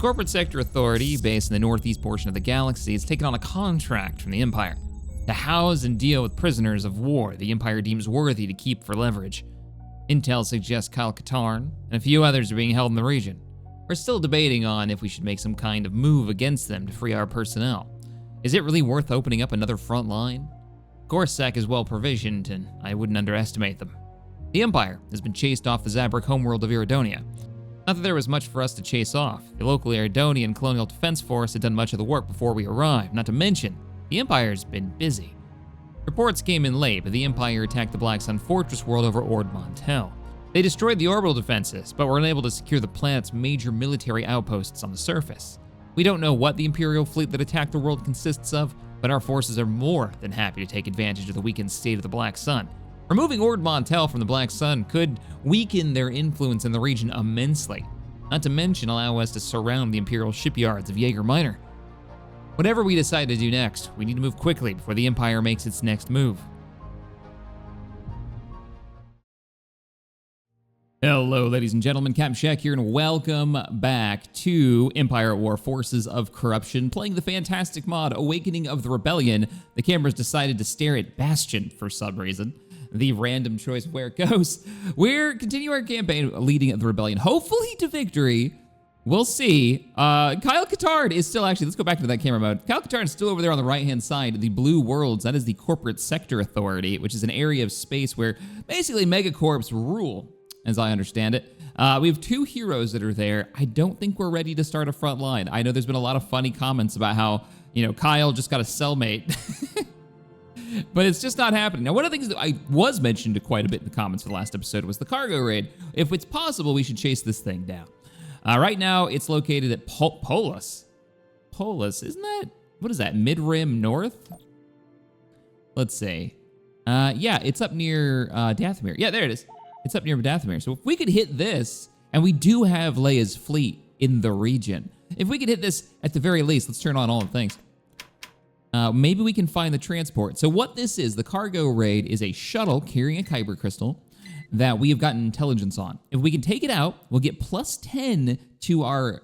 corporate sector authority, based in the northeast portion of the galaxy, has taken on a contract from the Empire to house and deal with prisoners of war the Empire deems worthy to keep for leverage. Intel suggests Kyle Katarn and a few others are being held in the region. We're still debating on if we should make some kind of move against them to free our personnel. Is it really worth opening up another front line? Gorsak is well provisioned, and I wouldn't underestimate them. The Empire has been chased off the Zabrak homeworld of Iridonia. Not that there was much for us to chase off. The local Iridonian Colonial Defense Force had done much of the work before we arrived, not to mention, the Empire's been busy. Reports came in late, but the Empire attacked the Black Sun Fortress world over Ord Mantell. They destroyed the orbital defenses, but were unable to secure the planet's major military outposts on the surface. We don't know what the Imperial fleet that attacked the world consists of, but our forces are more than happy to take advantage of the weakened state of the Black Sun. Removing Ord Mantell from the Black Sun could weaken their influence in the region immensely, not to mention allow us to surround the Imperial shipyards of Jaeger Minor. Whatever we decide to do next, we need to move quickly before the Empire makes its next move. Hello, ladies and gentlemen, Captain Shaq here, and welcome back to Empire at War, Forces of Corruption. Playing the fantastic mod, Awakening of the Rebellion. The cameras decided to stare at Bastion for some reason. The random choice where it goes. We're continuing our campaign leading the Rebellion, hopefully to victory. We'll see. Kyle Katarn is still actually, let's go back to that camera mode. Kyle Katarn is still over there on the right-hand side. The Blue Worlds, that is the Corporate Sector Authority, which is an area of space where basically megacorps rule, as I understand it. We have two heroes that are there. I don't think we're ready to start a front line. I know there's been a lot of funny comments about how, Kyle just got a cellmate. But it's just not happening. Now, one of the things that I was mentioned quite a bit in the comments for the last episode was the cargo raid. If it's possible, we should chase this thing down. Right now, it's located at Polis. Polis, isn't that, what is that, Mid-Rim North? Let's see. Yeah, it's up near Dathomir. Yeah, there it is. It's up near Dathomir. So if we could hit this, and we do have Leia's fleet in the region. If we could hit this at the very least, let's turn on all the things. Maybe we can find the transport. So what this is, the cargo raid is a shuttle carrying a Kyber crystal that we have gotten intelligence on. If we can take it out, we'll get plus 10 to our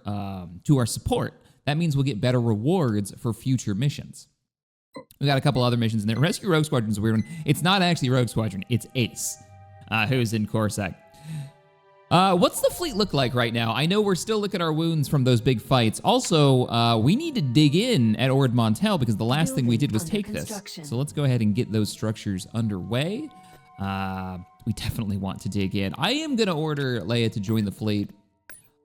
support. That means we'll get better rewards for future missions. We got a couple other missions in there. Rescue Rogue Squadron is a weird one. It's not actually Rogue Squadron, it's Ace, who's in Corsac. What's the fleet look like right now? I know we're still licking our wounds from those big fights. Also, we need to dig in at Ord Mantell because the last thing we did was take this. So let's go ahead and get those structures underway. We definitely want to dig in. I am gonna order Leia to join the fleet.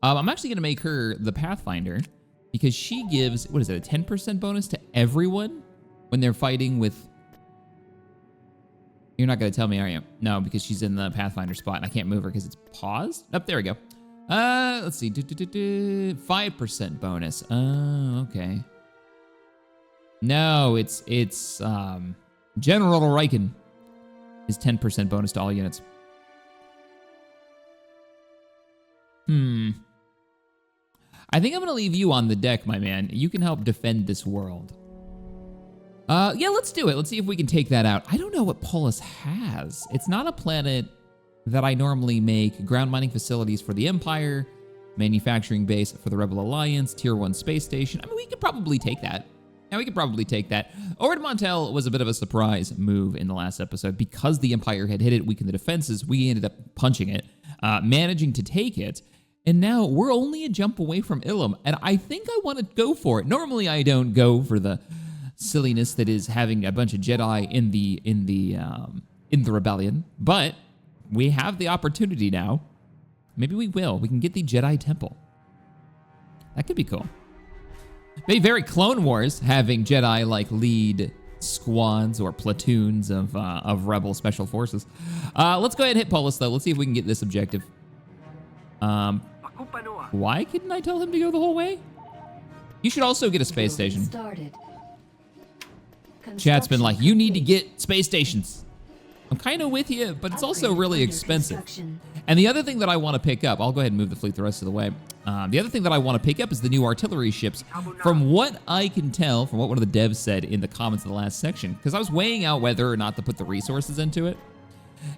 I'm actually gonna make her the Pathfinder because she gives, what is it, a 10% bonus to everyone when they're fighting with... You're not gonna tell me, are you? No, because she's in the Pathfinder spot and I can't move her because it's paused. Oh, there we go. Let's see, 5% bonus. Oh, okay. No, it's General Riken is 10% bonus to all units. I think I'm gonna leave you on the deck, my man. You can help defend this world. Yeah, let's do it. Let's see if we can take that out. I don't know what Polis has. It's not a planet that I normally make. Ground mining facilities for the Empire, manufacturing base for the Rebel Alliance, Tier 1 space station. I mean, we could probably take that. Yeah, we could probably take that. Ord Mantell was a bit of a surprise move in the last episode. Because the Empire had hit it, weakened the defenses, we ended up punching it, managing to take it, and now we're only a jump away from Ilum, and I think I want to go for it. Normally, I don't go for the silliness that is having a bunch of Jedi in the rebellion, but we have the opportunity now. Maybe we will. We can get the Jedi Temple. That could be cool. Maybe very Clone Wars, having Jedi like lead squads or platoons of Rebel Special Forces. Let's go ahead and hit Polis though. Let's see if we can get this objective. Why couldn't I tell him to go the whole way? You should also get a space station. Chat's been like, you need to get space stations. I'm kind of with you, but it's also really expensive. And the other thing that I want to pick up, I'll go ahead and move the fleet the rest of the way. The other thing that I want to pick up is the new artillery ships. From what I can tell, from what one of the devs said in the comments of the last section, because I was weighing out whether or not to put the resources into it,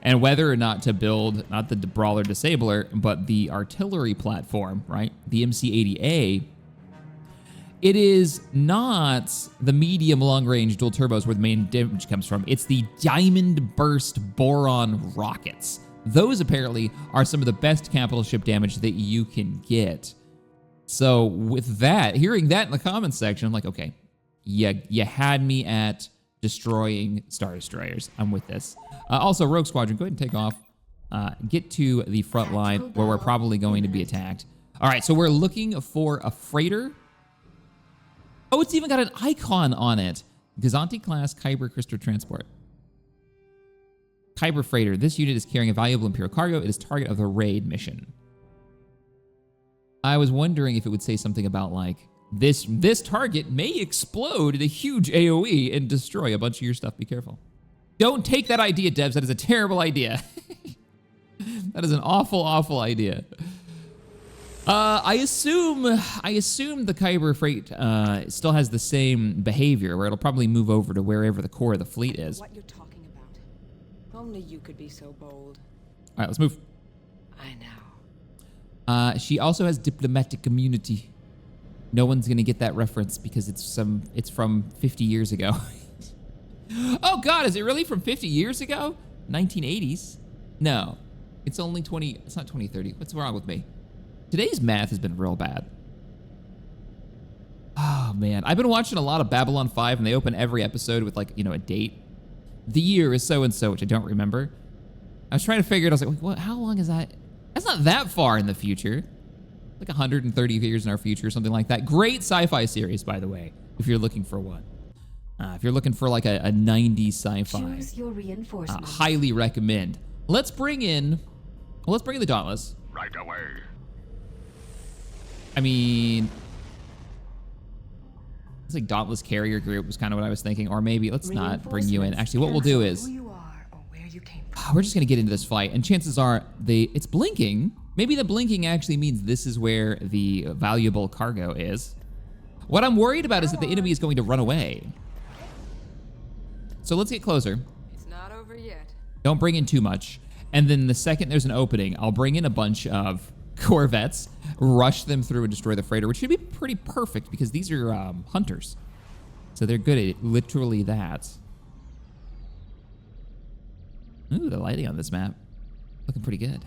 and whether or not to build, not the Brawler Disabler, but the artillery platform, right? The MC-80A It is not the medium long-range dual turbos where the main damage comes from. It's the diamond burst boron rockets. Those apparently are some of the best capital ship damage that you can get. So with that, hearing that in the comments section, I'm like, okay, you had me at destroying Star Destroyers. I'm with this. Also, Rogue Squadron, go ahead and take off. Get to the front line where we're probably going to be attacked. All right, so we're looking for a freighter. Oh, it's even got an icon on it. Gazanti-class Kyber Crystal Transport. Kyber Freighter. This unit is carrying a valuable Imperial cargo. It is target of the raid mission. I was wondering if it would say something about, like, this target may explode in a huge AoE and destroy a bunch of your stuff. Be careful. Don't take that idea, devs. That is a terrible idea. That is an awful, awful idea. I assume the Kyber freight still has the same behavior, where it'll probably move over to wherever the core of the fleet is. What you're talking about. Only you could be so bold. All right, let's move. I know. She also has diplomatic immunity. No one's gonna get that reference because it's from 50 years ago. Oh God, is it really from 50 years ago? 1980s? No, it's only 20. It's not 2030. What's wrong with me? Today's math has been real bad. Oh man, I've been watching a lot of Babylon 5, and they open every episode with, like, you know, a date. The year is so and so, which I don't remember. I was trying to figure it. I was like, wait, what? How long is that? That's not that far in the future. Like 130 years in our future, something like that. Great sci-fi series, by the way, if you're looking for one. If you're looking for like a 90s sci-fi, Choose your reinforcements. highly recommend. Let's bring in the Dauntless. Right away. I mean, it's like Dauntless Carrier Group was kind of what I was thinking, or maybe let's not bring you in. Actually, what we'll do is Who you are or where you came from. we're just gonna get into this fight, and chances are it's blinking. Maybe the blinking actually means this is where the valuable cargo is. What I'm worried about is that the enemy is going to run away. So let's get closer. It's not over yet. Don't bring in too much. And then the second there's an opening, I'll bring in a bunch of corvettes, rush them through and destroy the freighter, which should be pretty perfect because these are hunters. So they're good at literally that. Ooh, the lighting on this map. Looking pretty good.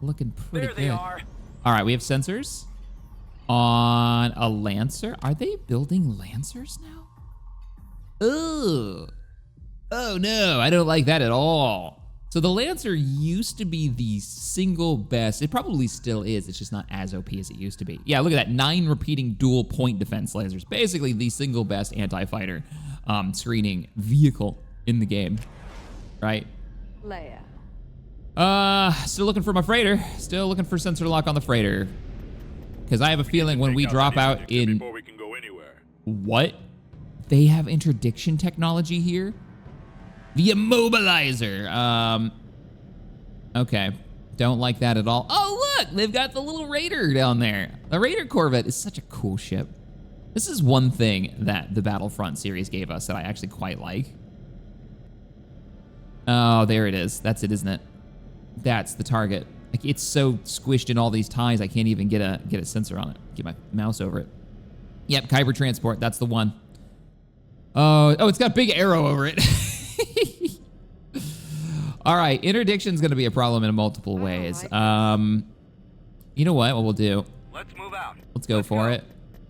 Looking pretty good. There they are. All right, we have sensors on a Lancer. Are they building Lancers now? Ugh. Oh no, I don't like that at all. So the Lancer used to be the single best. It probably still is. It's just not as OP as it used to be. Yeah, look at that. 9 repeating dual point defense lasers. Basically the single best anti-fighter screening vehicle in the game, right? Leia. Still looking for my freighter. Still looking for sensor lock on the freighter. Because I have a feeling when we drop out in... Before we can go anywhere. What? They have interdiction technology here? The immobilizer. Okay. Don't like that at all. Oh, look! They've got the little Raider down there. The Raider Corvette is such a cool ship. This is one thing that the Battlefront series gave us that I actually quite like. Oh, there it is. That's it, isn't it? That's the target. Like, it's so squished in all these ties, I can't even get a sensor on it. Get my mouse over it. Yep, Kyber Transport. That's the one. Oh, it's got a big arrow over it. All right, interdiction's going to be a problem in multiple ways. You know what we'll do? Let's move out. Let's go for it.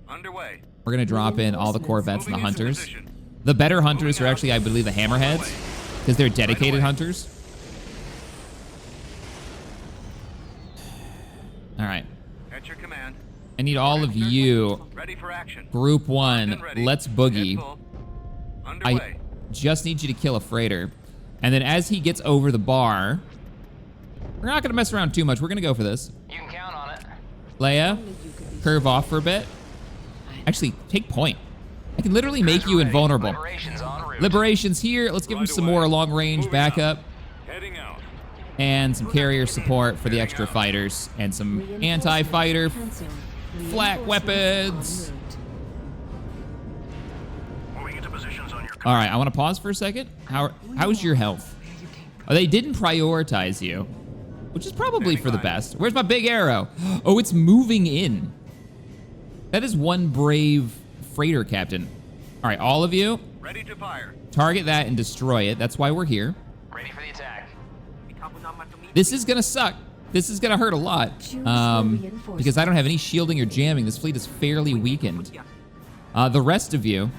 Underway. We're going to drop in all the Corvettes and the Moving into Hunters. position. The better Hunters are actually, I believe, the Hammerheads, because they're dedicated Hunters. All right. At your command. I need all of you. Ready for action. Group 1, Ready. let's boogie. Head full. Underway. I just need you to kill a freighter. And then as he gets over the bar, we're not going to mess around too much. We're going to go for this. You can count on it. Leia, curve off for a bit. Actually, take point. I can literally make you invulnerable. Liberation's en route. Liberation's here. Let's give him Right some away. more long-range Moving backup. out. Heading out. And some carrier support for the extra fighters. And some anti-fighter flak weapons. Moving into positions on your All right, I want to pause for a second. How's your health? Oh, they didn't prioritize you, which is probably for the best. Where's my big arrow? Oh, it's moving in. That is one brave freighter captain. All right, all of you, Ready to fire. target that and destroy it. That's why we're here. Ready for the attack. This is gonna suck. This is gonna hurt a lot. Because I don't have any shielding or jamming. This fleet is fairly weakened. The rest of you.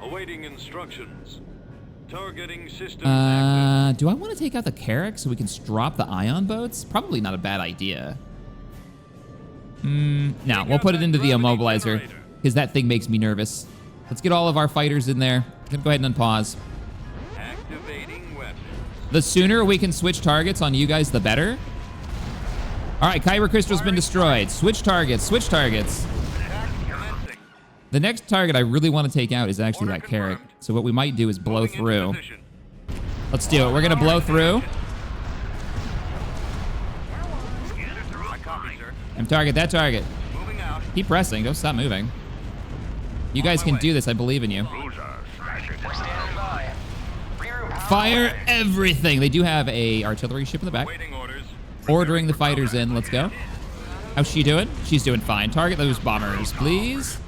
Awaiting instructions. Targeting systems active. Do I want to take out the Carrack so we can drop the ion boats? Probably not a bad idea. No, we'll put it into the immobilizer because that thing makes me nervous. Let's get all of our fighters in there. I'm gonna go ahead and unpause. Activating weapons. The sooner we can switch targets on you guys, the better. All right, Kyber Crystal's been destroyed. Switch targets, switch targets. Attack commencing. The next target I really want to take out is actually that Carrack. So what we might do is blow Moving into through. position. Let's do it. We're gonna blow through I copy, sir. and target that target. Moving out. Keep pressing. Don't stop moving. You guys can do this. I believe in you. We're standing by. Reroute power. Fire everything. They do have a artillery ship in the back. Waiting orders. Ordering the fighters in. Let's go. How's she doing? She's doing fine. Target those bombers, please.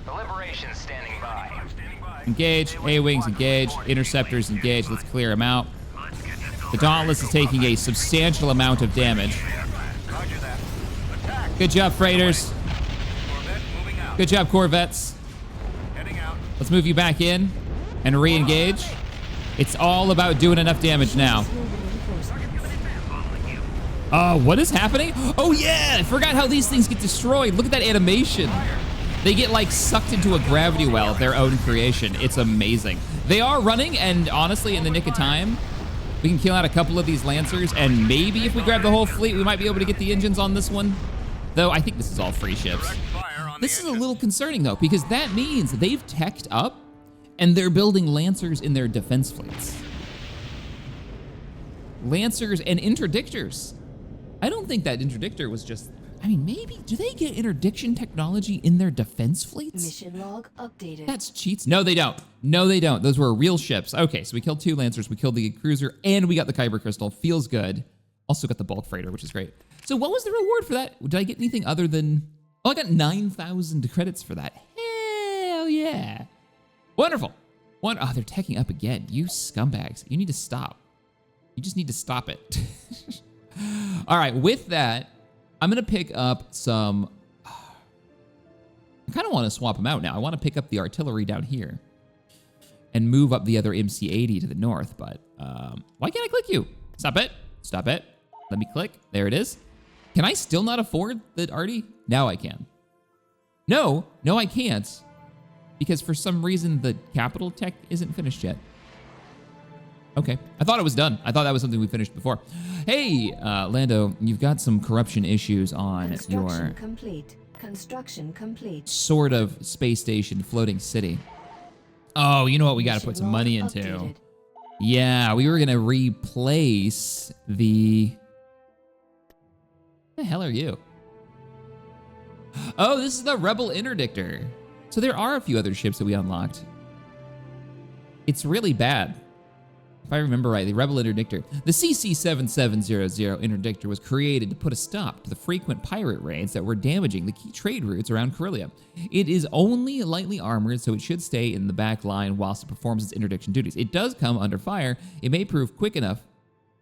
Deliberation standing by. Standing by. Engage. A-wings engage. Interceptors engage. Let's clear them out. The Dauntless is taking a substantial amount of damage. Roger that. Attack. Good job, freighters. Corvette moving out. Good job, corvettes. Heading out. Let's move you back in and re-engage. It's all about doing enough damage now. What is happening? Oh yeah, I forgot how these things get destroyed. Look at that animation. They get like sucked into a gravity well of their own creation. It's amazing. They are running, and honestly, in the nick of time, we can kill out a couple of these Lancers, and maybe if we grab the whole fleet, we might be able to get the engines on this one. Though I think this is all free ships. Direct fire on This the is a engine. little concerning though, because that means they've teched up and they're building Lancers in their defense fleets. Lancers and interdictors. I don't think that interdictor was just, I mean, maybe, do they get interdiction technology in their defense fleets? Mission log updated. That's cheats. No, they don't. No, they don't. Those were real ships. Okay, so we killed 2 Lancers, we killed the cruiser, and we got the Kyber Crystal. Feels good. Also got the bulk freighter, which is great. So what was the reward for that? Did I get anything other than, oh, I got 9,000 credits for that. Hell yeah. Wonderful. Oh, they're teching up again. You scumbags. You need to stop. You just need to stop it. All right, with that, I'm going to pick up some... I kind of want to swap them out now. I want to pick up the artillery down here and move up the other MC-80 to the north, but why can't I click you? Stop it. Stop it. Let me click. There it is. Can I still not afford the arty? Now I can. No, I can't. Because for some reason, the capital tech isn't finished yet. Okay, I thought it was done. I thought that was something we finished before. Hey, Lando, you've got some corruption issues on Construction your complete. Construction complete. sort of space station floating city. Oh, you know what we got to put some money into? Updated. Yeah, we were going to replace the... What the hell are you? Oh, this is the Rebel Interdictor. So there are a few other ships that we unlocked. It's really bad. If I remember right, the Rebel Interdictor. The CC-7700 Interdictor was created to put a stop to the frequent pirate raids that were damaging the key trade routes around Corellia. It is only lightly armored, so it should stay in the back line whilst it performs its interdiction duties. It does come under fire. It may prove quick enough.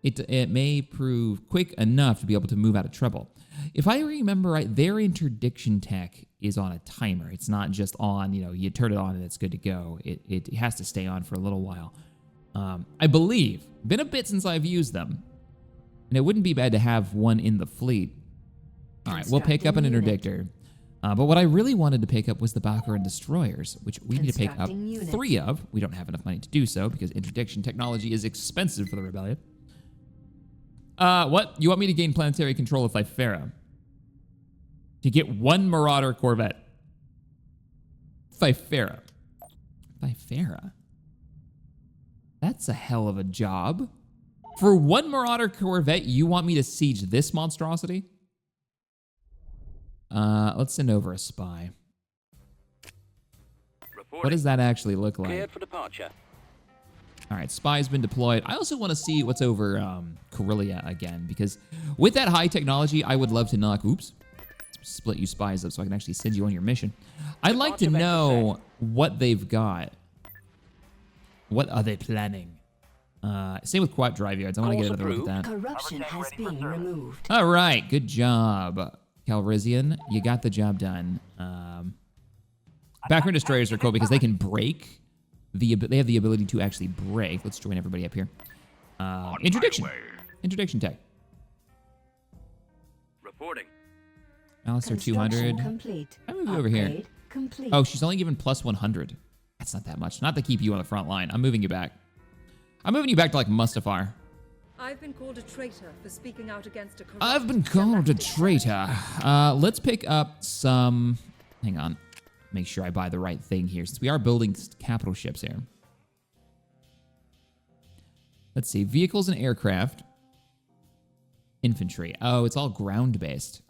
It may prove quick enough to be able to move out of trouble. If I remember right, their interdiction tech is on a timer. It's not just on, you turn it on and it's good to go. It has to stay on for a little while. I believe. Been a bit since I've used them. And it wouldn't be bad to have one in the fleet. All right, we'll pick up an interdictor. But what I really wanted to pick up was the Baccarin destroyers, which we need to pick up Constructing unit. 3 of. We don't have enough money to do so because interdiction technology is expensive for the Rebellion. What? You want me to gain planetary control of Thifera? To get 1 Marauder Corvette. Thifera. That's a hell of a job. For 1 Marauder Corvette, you want me to siege this monstrosity? Let's send over a spy. What does that actually look like? Cleared for departure. All right, spy's been deployed. I also want to see what's over Corellia again, because with that high technology, I would love to knock... Oops. split you spies up so I can actually send you on your mission. I'd like to know what they've got. What are they planning? Same with quad drive yards. I want to get another look at that. Corruption has been removed. All right, good job, Calrissian. You got the job done. Background destroyers are cool because they can break. They have the ability to actually break. Let's join everybody up here. Interdiction. Interdiction tech. Reporting. Alistair 200. Complete. I move you over here. Upgrade complete. Oh, she's only given plus 100. That's not that much. Not to keep you on the front line. I'm moving you back. I'm moving you back to like Mustafar. I've been called a traitor for speaking out against a corrupt I've been called a traitor. Let's pick up some... Hang on. Make sure I buy the right thing here, since we are building capital ships here. Let's see. Vehicles and aircraft. Infantry. Oh, it's all ground-based.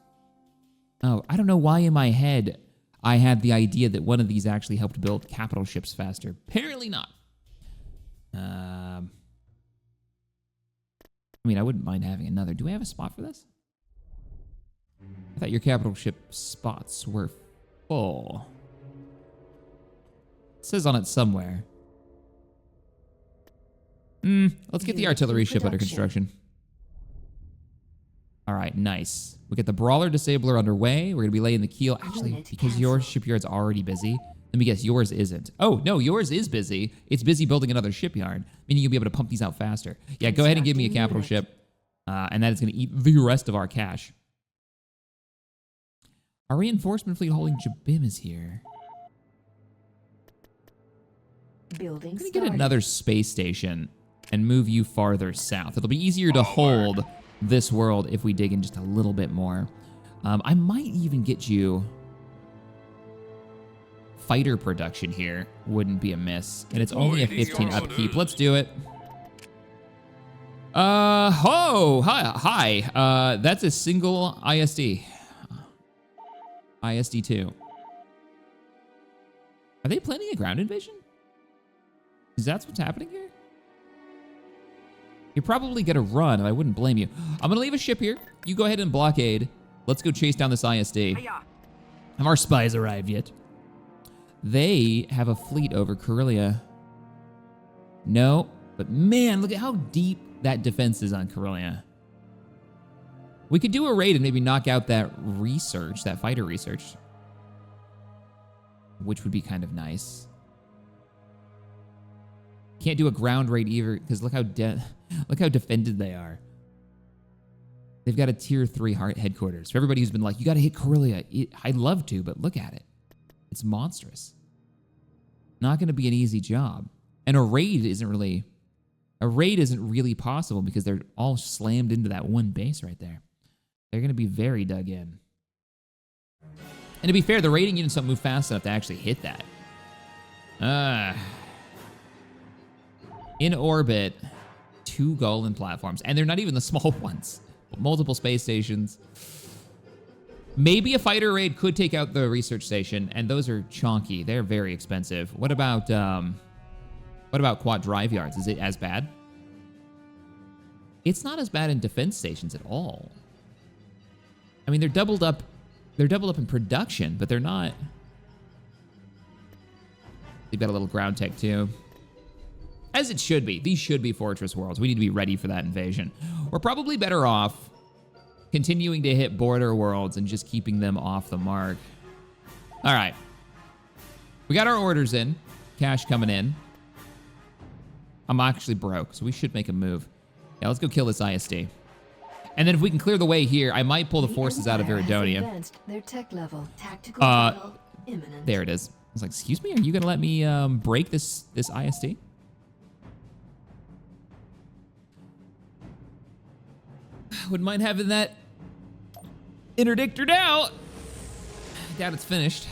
Oh, I don't know why in my head I had the idea that one of these actually helped build capital ships faster. Apparently not. I mean, I wouldn't mind having another. Do we have a spot for this? I thought your capital ship spots were full. It says on it somewhere. Let's get the artillery ship under construction. All right, nice. We get the Brawler Disabler underway. We're going to be laying the keel. Actually, because your shipyard's already busy. Let me guess, yours isn't. Oh, no, yours is busy. It's busy building another shipyard, meaning you'll be able to pump these out faster. Yeah, go ahead and give me a capital ship, and that is going to eat the rest of our cash. Our reinforcement fleet holding Jabim is here. Building I'm going to get another space station and move you farther south. It'll be easier to hold this world if we dig in just a little bit more. I might even get you... Fighter production here wouldn't be amiss. And it's only a 15 upkeep. Let's do it. Hi. That's a single ISD. ISD-2. Are they planning a ground invasion? Is that what's happening here? You're probably gonna run, and I wouldn't blame you. I'm gonna leave a ship here. You go ahead and blockade. Let's go chase down this ISD. Have our spies arrived yet? They have a fleet over Corellia. No, but man, look at how deep that defense is on Corellia. We could do a raid and maybe knock out that research, that fighter research, which would be kind of nice. Can't do a ground raid either because look how defended they are. They've got a tier 3 headquarters. For everybody who's been like, you got to hit Corellia. I'd love to, but look at it. It's monstrous. Not going to be an easy job. And a raid isn't really possible because they're all slammed into that one base right there. They're going to be very dug in. And to be fair, the raiding units don't move fast enough to actually hit that. In orbit, 2 Golan platforms. And they're not even the small ones. Multiple space stations. Maybe a fighter raid could take out the research station, and those are chonky. They're very expensive. What about quad drive yards? Is it as bad? It's not as bad in defense stations at all. I mean, they're doubled up in production, but they're not. They've got a little ground tech too. As it should be. These should be fortress worlds. We need to be ready for that invasion. We're probably better off continuing to hit border worlds and just keeping them off the mark. All right. We got our orders in. Cash coming in. I'm actually broke, so we should make a move. Yeah, let's go kill this ISD. And then if we can clear the way here, I might pull the forces out of Iridonia. Their tech level, tactical level, imminent. There it is. I was like, excuse me, are you gonna let me break this ISD? Wouldn't mind having that interdictored out. I doubt it's finished.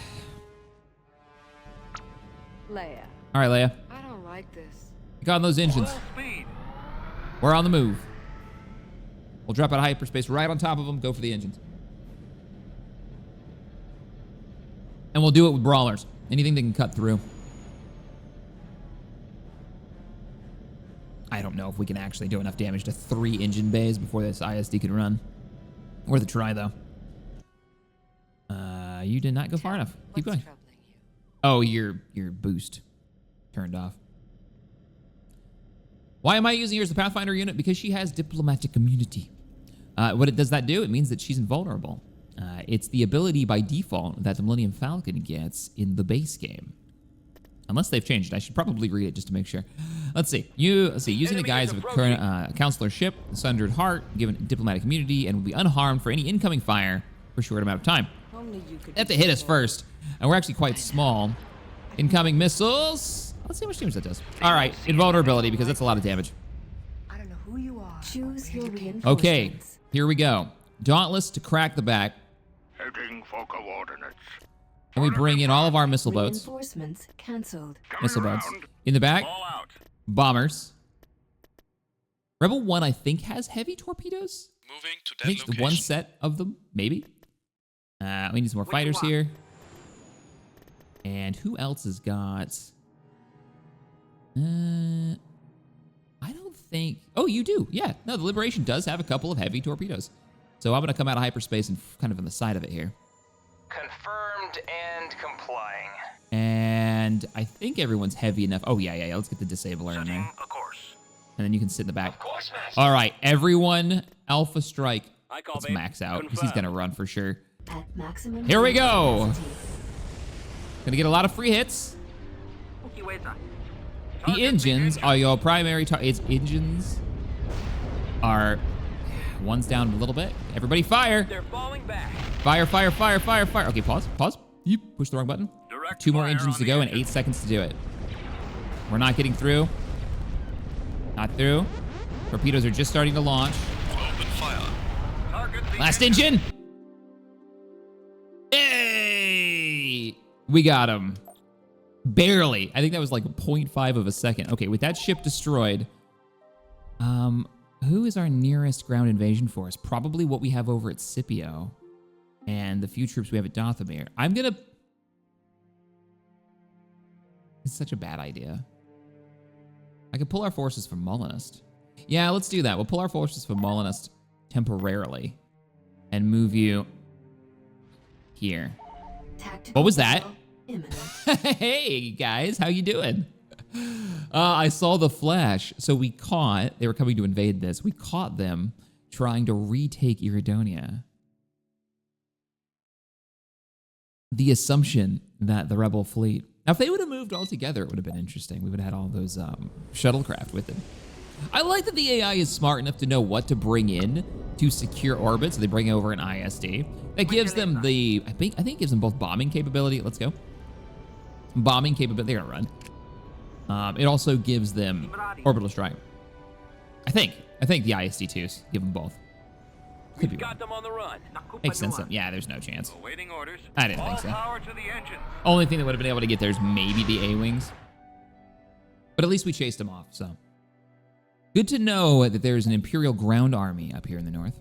Leia. All right, Leia. I don't like this. Get on those engines. Full speed. We're on the move. We'll drop out of hyperspace right on top of them, go for the engines. And we'll do it with brawlers. Anything they can cut through. I don't know if we can actually do enough damage to 3 engine bays before this ISD could run. Worth a try, though. You did not go far enough. Keep What's going. troubling you? Oh, your boost turned off. Why am I using her as the Pathfinder unit? Because she has diplomatic immunity. What it does that do? It means that she's invulnerable. It's the ability by default that the Millennium Falcon gets in the base game. Unless they've changed it. I should probably read it just to make sure. Let's see. Using the guise of a current counselor ship, the Sundered Heart, given diplomatic immunity, and will be unharmed for any incoming fire for a short amount of time. Only you could They have be to hit so us bold. first, and we're actually quite small. Incoming missiles. Let's see how much damage that does. All right, invulnerability, because that's a lot of damage. I don't know who you are. Choose your reinforcements. Okay, here we go. Dauntless to crack the back. Heading for coordinates. And we bring in all of our missile boats. Reinforcements cancelled. Missile boats. In the back, All out. bombers. Rebel 1, I think, has heavy torpedoes. Moving to I that think location. one set of them, maybe. We need some more fighters here. And who else has got... I don't think... Oh, you do. Yeah. No, the Liberation does have a couple of heavy torpedoes. So I'm going to come out of hyperspace and kind of on the side of it here. Confirmed and complying. And I think everyone's heavy enough. Oh, yeah. Let's get the disabler in there. A course. And then you can sit in the back. Of course, Master. All right, everyone, Alpha Strike. I call Let's babe. max out, because he's going to run for sure. At maximum. Here we go. capacity. Gonna get a lot of free hits. The engines are your primary target. Its engines are... One's down a little bit. Everybody fire. They're falling back. Fire. Okay, pause. You pushed the wrong button. Direct 2 more fire engines on to the go and engine. 8 seconds to do it. We're not getting through. Not through. Torpedoes are just starting to launch. Open fire. Target the Last engine. Hey! We got him. Barely. I think that was like 0.5 of a second. Okay, with that ship destroyed, who is our nearest ground invasion force? Probably what we have over at Scipio and the few troops we have at Dothamir. I'm gonna... It's such a bad idea. I could pull our forces from Molinist. Yeah, let's do that. We'll pull our forces from Molinist temporarily and move you here. Tactical What was that? battle imminent. Hey guys, how you doing? I saw the flash. So they were coming to invade this. We caught them trying to retake Iridonia. The assumption that the rebel fleet... Now, if they would have moved all together, it would have been interesting. We would have had all those shuttlecraft with them. I like that the AI is smart enough to know what to bring in to secure orbit, so they bring over an ISD. That gives them the... I think it gives them both bombing capability. Let's go. Bombing capability. They're gonna run. It also gives them orbital strike. I think the ISD-2s give them both. Could be wrong. Got them on the run. Makes sense. Yeah, there's no chance. Awaiting orders. I didn't All think so. power to the engine. Only thing that would have been able to get there is maybe the A-Wings. But at least we chased them off, so. Good to know that there's an Imperial ground army up here in the north.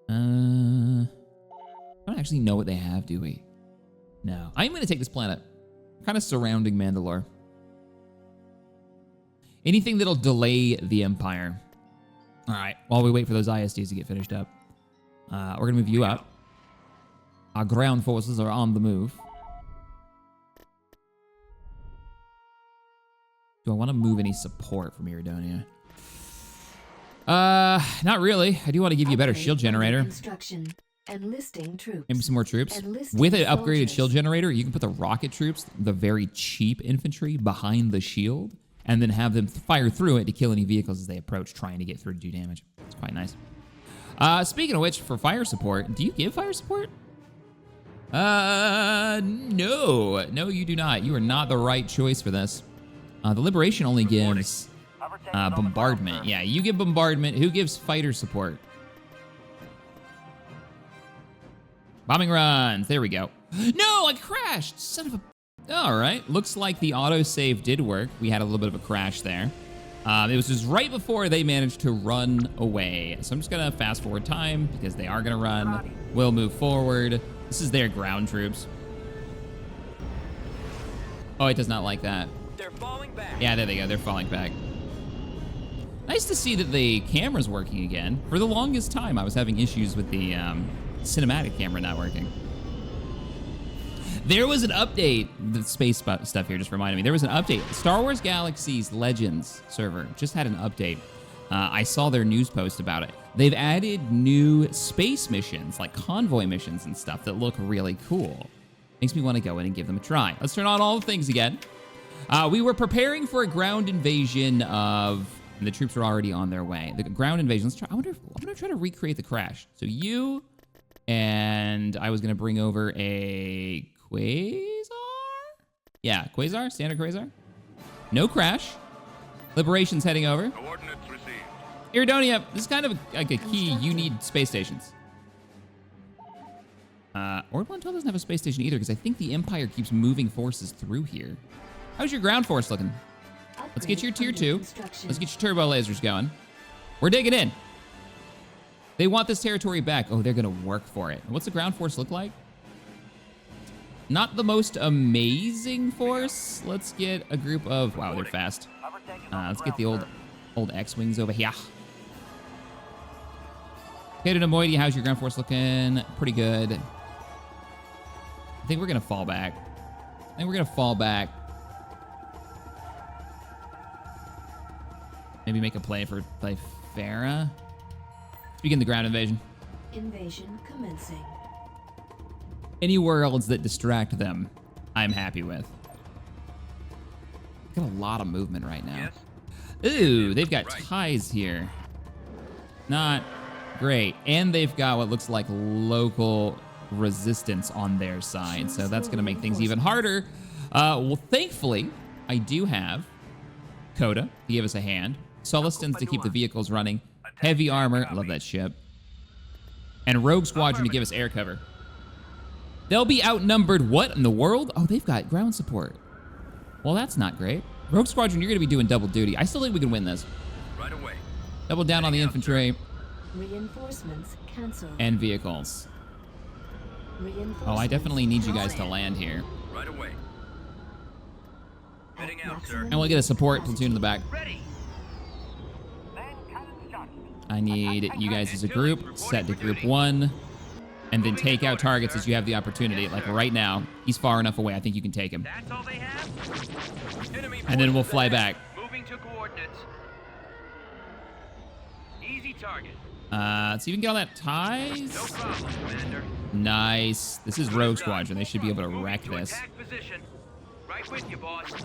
I don't actually know what they have, do we? No. I'm going to take this planet. Kind of surrounding Mandalore. Anything that'll delay the Empire. All right, while we wait for those ISDs to get finished up. We're going to move you up. Our ground forces are on the move. Do I want to move any support from Iridonia? Not really. I do want to give you a better Upgrade shield generator. Construction. Enlisting troops. Maybe some more troops. Enlisting With an upgraded soldiers. shield generator, you can put the rocket troops, the very cheap infantry, behind the shield, and then have them fire through it to kill any vehicles as they approach, trying to get through to do damage. It's quite nice. Speaking of which, for fire support, do you give fire support? No. No, you do not. You are not the right choice for this. The Liberation only gives bombardment. Yeah, you give bombardment. Who gives fighter support? Bombing runs. There we go. No, I crashed. Son of a... All right. Looks like the autosave did work. We had a little bit of a crash there. It was just right before they managed to run away. So I'm just going to fast forward time because they are going to run. We'll move forward. This is their ground troops. Oh, it does not like that. They're falling back. Yeah, there they go. They're falling back. Nice to see that the camera's working again. For the longest time, I was having issues with the cinematic camera not working. There was an update. The space stuff here just reminded me. There was an update. Star Wars Galaxy's Legends server just had an update. I saw their news post about it. They've added new space missions, like convoy missions and stuff that look really cool. Makes me want to go in and give them a try. Let's turn on all the things again. We were preparing for a ground invasion of... And the troops are already on their way. The ground invasion. Let's try. I'm gonna try to recreate the crash. So you and I was gonna bring over a Quasar. Yeah, Quasar. Standard Quasar. No crash. Liberation's heading over. Coordinates received. Iridonia. This is kind of like a key. You need space stations. Ord 112 doesn't have a space station either because I think the Empire keeps moving forces through here. How's your ground force looking? Let's get your tier 2. Let's get your turbo lasers going. We're digging in. They want this territory back. Oh, they're going to work for it. What's the ground force look like? Not the most amazing force. Let's get a group of... Wow, they're fast. Let's get the old X-Wings over here. Okay, Nemoidy, how's your ground force looking? Pretty good. I think we're going to fall back. Maybe make a play for Farah. Begin the ground invasion. Invasion commencing. Any worlds that distract them, I'm happy with. Got a lot of movement right now. Yes. Ooh, they've got ties here. Not great. And they've got what looks like local resistance on their side. So that's going to make things even harder. Well, thankfully, I do have Coda to give us a hand. Solistons to keep the vehicles running. Heavy armor, love that ship. And Rogue Squadron to give us air cover. They'll be outnumbered what in the world? Oh, they've got ground support. Well, that's not great. Rogue Squadron, you're going to be doing double duty. I still think we can win this. Right away. Double down on the infantry Reinforcements cancelled. and vehicles. Oh, I definitely need you guys to land here. Right away. Heading out, sir. And we'll get a support platoon in the back. Ready. I need you guys as a group, set to group 1, and then take out targets as you have the opportunity. Like right now, he's far enough away. I think you can take him. That's all they have? Enemy And then we'll fly back. Moving to coordinates. Easy target. Let's even get all that No ties. problem, Commander. Nice. This is Rogue Squadron. They should be able to wreck Moving to this. attack position. Right with you, boss. All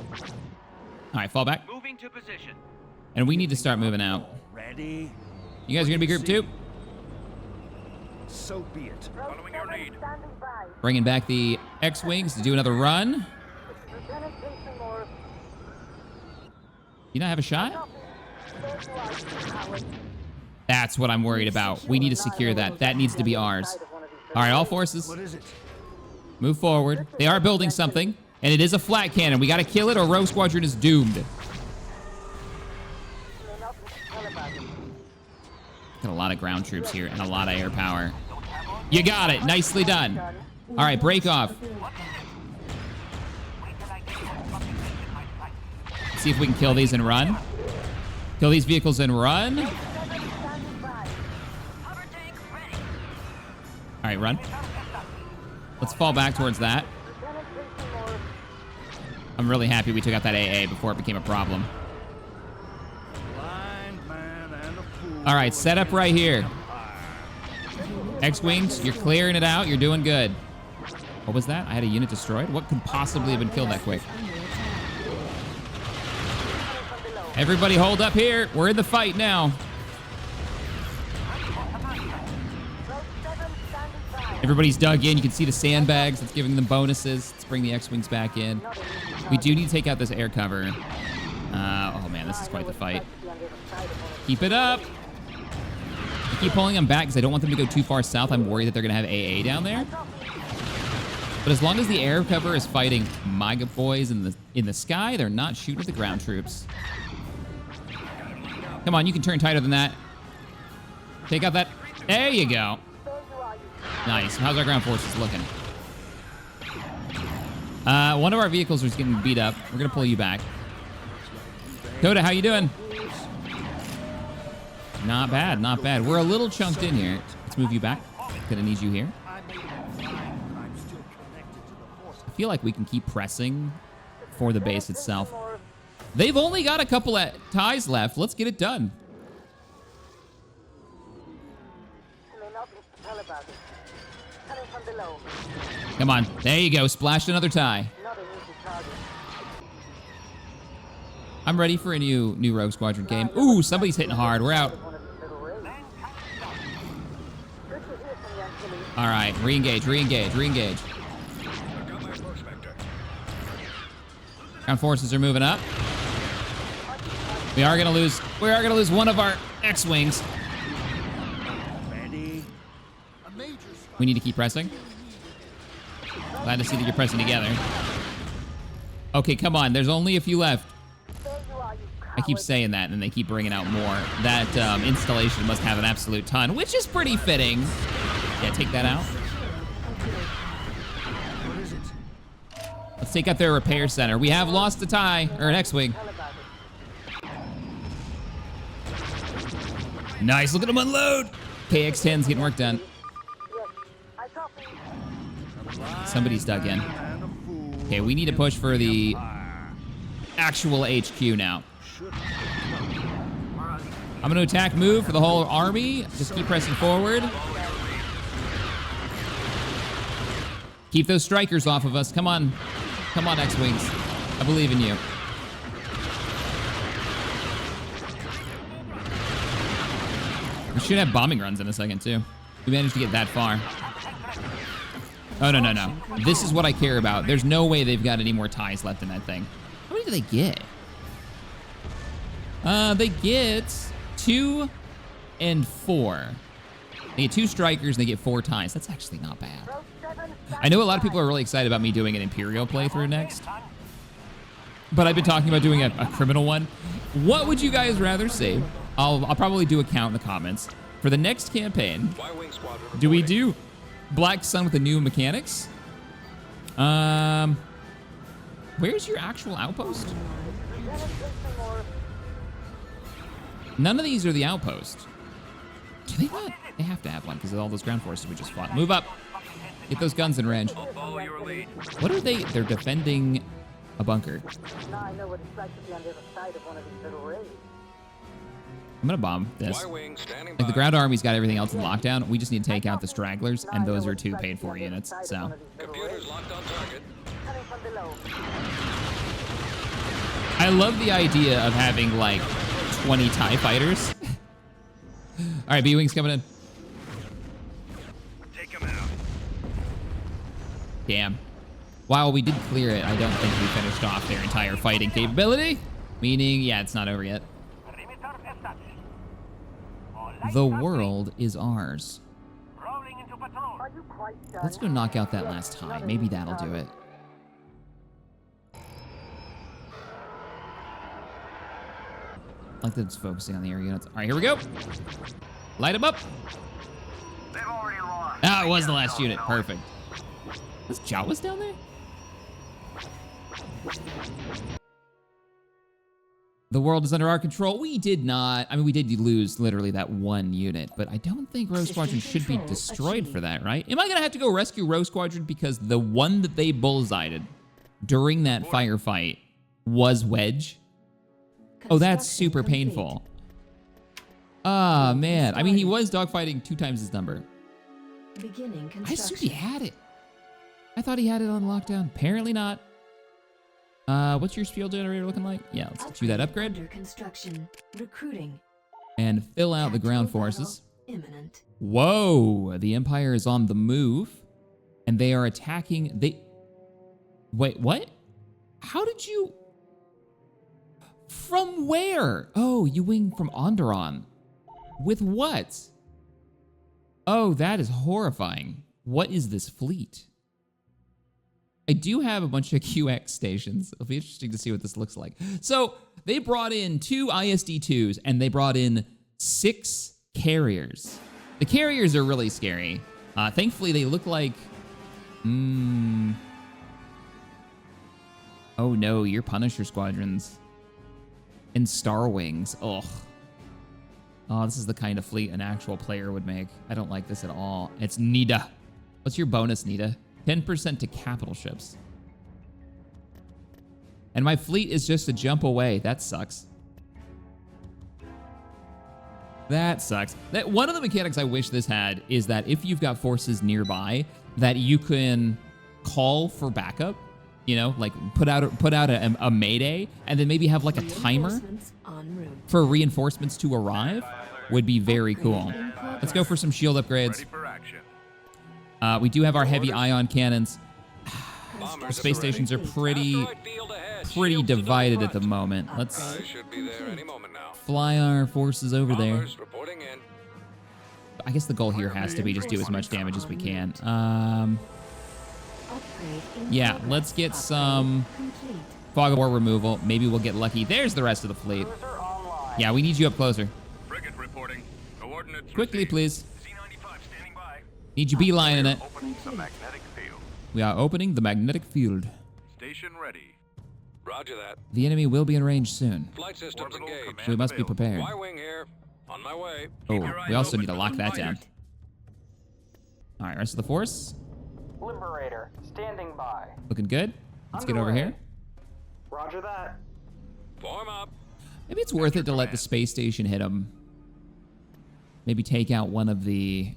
right, fall back. Moving to position. And we need to start moving out. Ready? You guys are going to be group 2? So be it. Following your lead. Bringing back the X-Wings to do another run. You not have a shot? That's what I'm worried about. We need to secure that. That needs to be ours. All right, all forces, What is it? move forward. They are building something, and it is a flat cannon. We got to kill it or Rogue Squadron is doomed. Got a lot of ground troops here and a lot of air power. You got it. Nicely done. All right, break off. See if we can kill these and run. Kill these vehicles and run. All right, run. Let's fall back towards that. I'm really happy we took out that AA before it became a problem. Blind man and a fool. All right, set up right here. X-Wings, you're clearing it out. You're doing good. What was that? I had a unit destroyed? What could possibly have been killed that quick? Everybody hold up here. We're in the fight now. Everybody's dug in. You can see the sandbags. It's giving them bonuses. Let's bring the X-Wings back in. We do need to take out this air cover. Oh, man, this is quite the fight. Keep it up. I keep pulling them back because I don't want them to go too far south. I'm worried that they're going to have AA down there. But as long as the air cover is fighting my boys in the sky, they're not shooting at the ground troops. Come on, you can turn tighter than that. Take out that. There you go. Nice. How's our ground forces looking? One of our vehicles is getting beat up. We're going to pull you back. Coda, how you doing? Not bad, not bad. We're a little chunked in here. Let's move you back. Gonna need you here. I may be flying, but I'm still connected to the force. I feel like we can keep pressing for the base itself. They've only got a couple of ties left. Let's get it done. Come on. There you go. Splashed another tie. I'm ready for a new Rogue Squadron game. Ooh, somebody's hitting hard. We're out. All right. Re-engage, re-engage, re-engage. Ground forces are moving up. We are gonna lose one of our X-Wings. Ready? We need to keep pressing. Glad to see that you're pressing together. Okay, come on. There's only a few left. I keep saying that, and they keep bringing out more. That installation must have an absolute ton, which is pretty fitting. Yeah, take that out. What is it? Let's take out their repair center. We have lost a tie, or an X-Wing. Nice, look at them unload. KX-10's getting work done. Somebody's dug in. Okay, we need to push for the actual HQ now. I'm gonna attack move for the whole army. Just keep pressing forward. Keep those strikers off of us. Come on. Come on, X-Wings. I believe in you. We should have bombing runs in a second, too. We managed to get that far. Oh, no, no, no. This is what I care about. There's no way they've got any more ties left in that thing. How many do they get? They get 2 and 4. They get 2 strikers and they get 4 ties. That's actually not bad. I know a lot of people are really excited about me doing an Imperial playthrough next, but I've been talking about doing a criminal one. What would you guys rather see? I'll probably do a count in the comments. For the next campaign, do we do Black Sun with the new mechanics? Where's your actual outpost? None of these are the outpost. Do they not? They have to have one because of all those ground forces we just fought. Move up. Get those guns in range. What are they? They're defending a bunker. I'm gonna bomb this. Like the ground army's got everything else in lockdown. We just need to take out the stragglers, and those are 2 paid for units. So. I love the idea of having like 20 TIE fighters. All right, B-Wings coming in. Take him out. Damn. While we did clear it, I don't think we finished off their entire fighting capability. Meaning, yeah, it's not over yet. The world is ours. Let's go knock out that last tie. Maybe that'll do it. I like that it's focusing on the air units. All right, here we go. Light them up. Ah, it was the last unit. Perfect. Was Jawas down there? The world is under our control. We did not. I mean, we did lose literally that 1 unit, but I don't think Rogue Squadron should be destroyed for that, right? Am I going to have to go rescue Rogue Squadron because the one that they bullseyed during that firefight was Wedge? Oh, that's super painful. Ah, man. I mean, he was dogfighting 2 times his number. I assumed he had it. I thought he had it on lockdown. Apparently not. What's your fuel generator looking like? Yeah, let's do that upgrade. Under construction. Recruiting. And fill out the ground forces. Imminent. Whoa, the Empire is on the move. And they are attacking. Wait, what? How did you... From where? Oh, you winged from Onderon. With what? Oh, that is horrifying. What is this fleet? I do have a bunch of QX stations. It'll be interesting to see what this looks like. So they brought in 2 ISD-2s and they brought in 6 carriers. The carriers are really scary. Thankfully, they look like... Oh no, your Punisher squadrons. And Star Wings. Ugh. Oh, this is the kind of fleet an actual player would make. I don't like this at all. It's Nida. What's your bonus, Nida? 10% to capital ships. And my fleet is just a jump away. That sucks. That sucks. One of the mechanics I wish this had is that if you've got forces nearby, that you can call for backup. You know, like put out a mayday, and then maybe have like a timer Reinforcements en route. for reinforcements to arrive. Would be very cool. Let's go for some shield upgrades. Ready for action. We do have our heavy ion cannons. Our Bombers space at the ready. stations are pretty Field ahead. pretty Shields to the divided at the front. moment. Let's They should be there any moment now. fly our forces over there. Bombers reporting in. I guess the goal here has to be just do as much damage as we can. Upgrade in Yeah, progress. let's get Upgrade some complete. fog of war removal. Maybe we'll get lucky. There's the rest of the fleet. Yeah, we need you up closer. Frigate reporting. Coordinates Quickly, received. please. Z-95 standing by. Need you beelining it. Opening the magnetic field. We are opening the magnetic field. Station ready. Roger that. The enemy will be in range soon. Flight systems Orbital engaged. command So we must be available. prepared. Y-wing here. On my way. Oh, your we eyes also open need to for lock the that down. fighters. All right, rest of the force. Liberator, standing by. Looking good. Let's get over here. Roger that. Form up. Maybe it's worth it to let the space station hit them. Maybe take out one of the...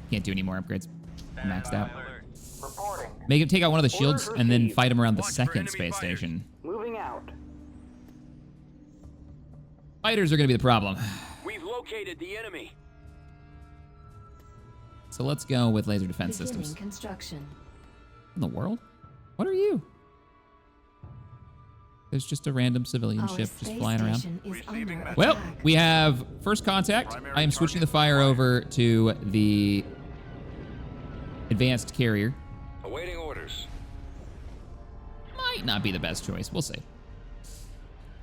Can't do any more upgrades. Maxed out. Reporting. Make him take out one of the shields Orders and then received. fight him around the Watch for second enemy space fighters. station. Moving out. Fighters are going to be the problem. We've located the enemy. So let's go with laser defense Beginning systems. construction. In the world? What are you? There's just a random civilian Our ship just space flying around. station is Receiving under message. Well, attack. we have first contact. Primary I am switching the target fire acquired. over to the advanced carrier. Awaiting orders. Might not be the best choice. We'll see.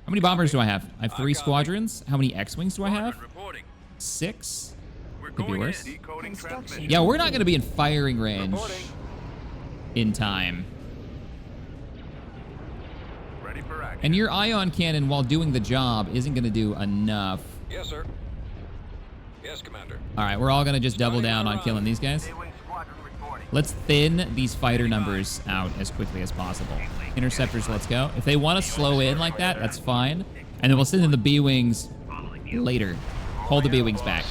How many bombers do I have? I have 3 squadrons. How many X-Wings do I have? Reporting. 6? We're Could be going worse. in. Decoding Construction. transmission. Yeah, we're not going to be in firing range Reporting. in time. Ready for action. And your ion cannon, while doing the job, isn't going to do enough. Yes, sir. Yes, Commander. All right, we're all going to just double down on killing these guys. Let's thin these fighter numbers out as quickly as possible. Interceptors, let's go. If they want to slow in like that, that's fine. And then we'll send in the B-Wings later. Hold the B-Wings back.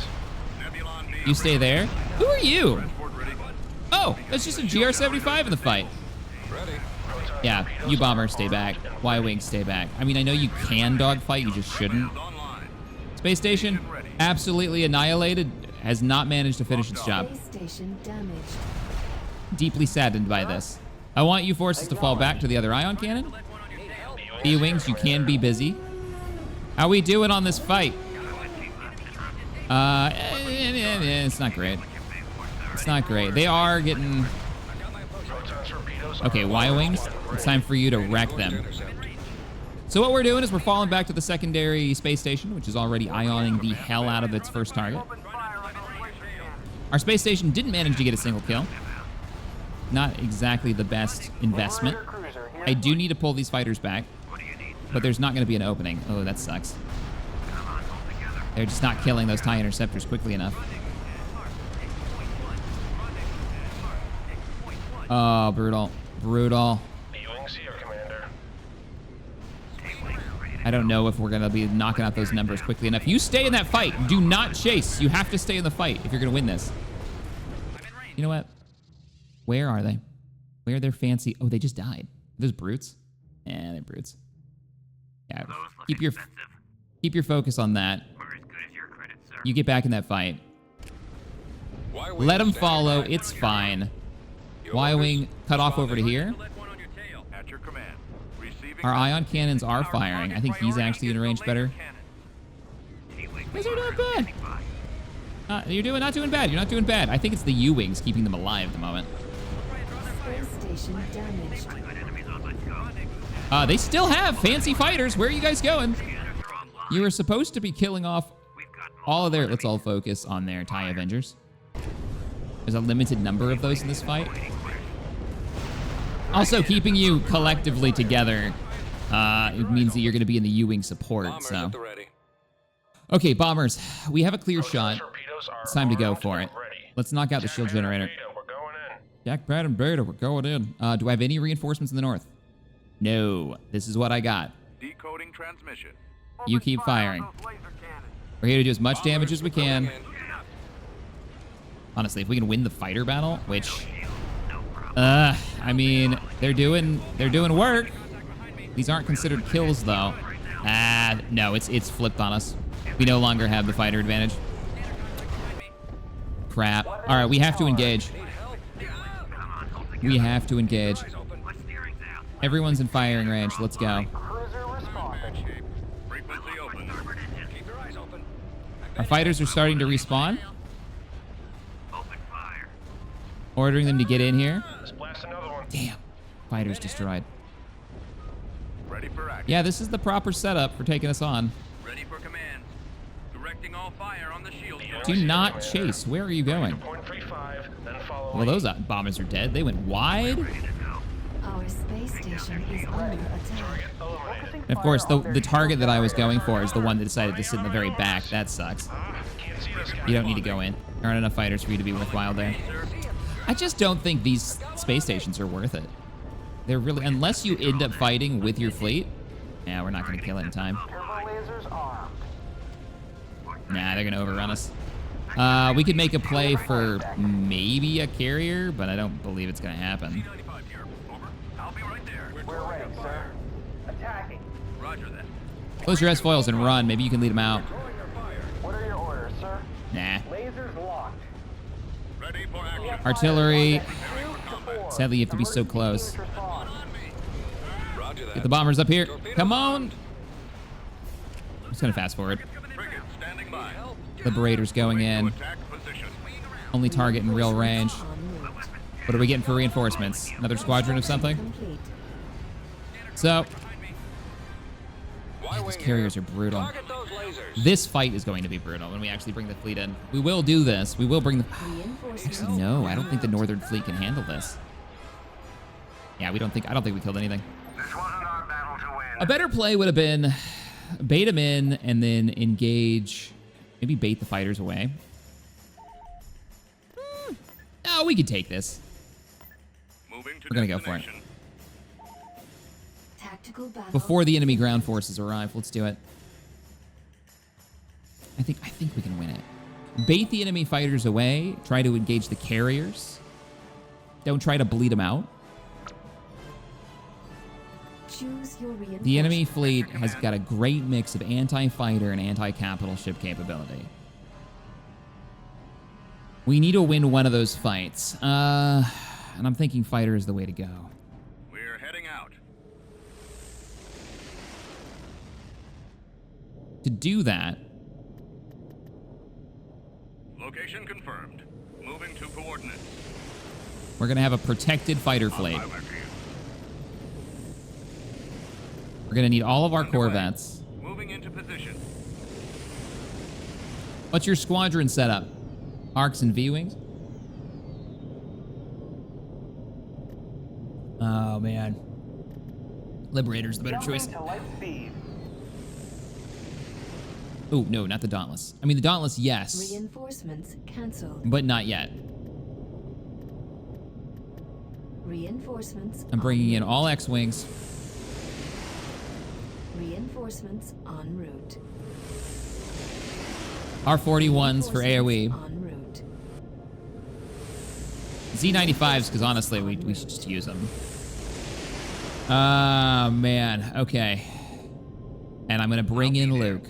Nebulon B You stay there. Who are you? Transport ready. Oh, that's just a GR-75 in the fight. Ready. Yeah, you bombers stay back. Y-Wings stay back. I mean, I know you can dogfight, you just shouldn't. Online. Space station, absolutely annihilated. Has not managed to finish its job. Space station damaged. Deeply saddened by this. I want you forces to fall back to the other ion cannon. B-Wings, you can be busy. How we doing on this fight? It's not great. It's not great. They are getting... Okay, Y-Wings, it's time for you to wreck them. So what we're doing is we're falling back to the secondary space station, which is already ioning the hell out of its first target. Our space station didn't manage to get a single kill. Not exactly the best investment. I do need to pull these fighters back, but there's not going to be an opening. Oh, that sucks. They're just not killing those TIE interceptors quickly enough. Oh, brutal. Brutal. B-Wings here, Commander. I don't know if we're going to be knocking out those numbers quickly enough. You stay in that fight. Do not chase. You have to stay in the fight if you're going to win this. You know what? Where are they? Where are their fancy... Oh, they just died. Are those brutes? Yeah, they're brutes. Yeah, keep your focus on that. You get back in that fight. Y-Wing Let them standing follow. by. It's fine. Your Y-Wing orders. cut off over to here. At your command. Receiving Our ion cannons are firing. I think he's actually in range better. You guys are not bad. You're not doing bad. You're not doing bad. I think it's the U-Wings keeping them alive at the moment. Space station damaged. They still have fancy fighters. Where are you guys going? You were supposed to be killing off all of their... Let's all focus on their TIE Avengers. There's a limited number of those in this fight. Also, keeping you collectively together it means that you're going to be in the U-Wing support. Bombers So at the ready. Okay, bombers. We have a clear shot. Torpedoes are It's time to go armed for and it. ready. Let's knock out the shield generator. Beta, we're going in. Jack, Brad, and Beta, we're going in. Do I have any reinforcements in the north? No. This is what I got. Decoding transmission. You keep firing. We're here to do as much damage as we can. Honestly, if we can win the fighter battle, which, I mean, they're doing work. These aren't considered kills, though. No, it's flipped on us. We no longer have the fighter advantage. Crap. All right, we have to engage. We have to engage. Everyone's in firing range. Let's go. Cruiser responding. Frequency open. Keep your eyes open. Our fighters are starting to respawn. Ordering them to get in here. Let's blast another one. Damn. Fighters destroyed. Ready for action. Yeah, this is the proper setup for taking us on. Ready for command. Directing all fire on the shield. Do not chase. Where are you going? Point 35, then follow Well, those bombers are dead. They went wide. Our space station is under attack. And of course, the target that I was going for is the one that decided to sit in the very back. That sucks. Can't see this guy. You don't need to go in. There aren't enough fighters for you to be worthwhile there. I just don't think these space stations are worth it. They're really, unless you end up fighting with your fleet. Yeah, we're not going to kill it in time. Turbo lasers armed. Nah, they're going to overrun us. We could make a play for maybe a carrier, but I don't believe it's going to happen. 95 here. Over. I'll be right there. We're ready, sir. Attacking. Roger that. Close your S-foils and run. Maybe you can lead them out. What are your orders, sir? Nah. Lasers locked. Ready for action. Artillery. Preparing for combat. Sadly, you have to be so close. Respond. Roger that. Get the bombers up here. Come on. I'm just going to fast forward. Frigate standing by. Liberators going in. Attack position. Only target in real range. En route. What are we getting for reinforcements? Another squadron of something? Complete. So, these carriers are brutal. Target those lasers. This fight is going to be brutal when we actually bring the fleet in. We will do this. We will bring the... Reinforcements. Actually, no. I don't think the Northern Fleet can handle this. Yeah, I don't think we killed anything. This wasn't our battle to win. A better play would have been bait them in and then engage. Maybe bait the fighters away. No, we could take this. Moving to We're gonna go for it. destination. Tactical battle. Before the enemy ground forces arrive, let's do it. I think we can win it. Bait the enemy fighters away. Try to engage the carriers. Don't try to bleed them out. Choose your reinforcements. The enemy fleet has got a great mix of anti-fighter and anti-capital ship capability. We need to win one of those fights. And I'm thinking fighter is the way to go. We're heading out. To do that, Location confirmed. Moving to coordinates. we're going to have a protected fighter fleet. My way for you. We're going to need all of our Underway. corvettes. Moving into position. What's your squadron setup? Arcs and V-wings? Oh, man. Liberator's the better choice. Jumping to light speed. Oh, no, not the Dauntless. I mean, the Dauntless, yes, Reinforcements cancelled. but not yet. Reinforcements. I'm bringing in en all route. X-wings. Reinforcements en route. R41s for AoE. En route. Z95s, because honestly, we should just use them. Ah, man. Okay. And I'm going to bring in Luke.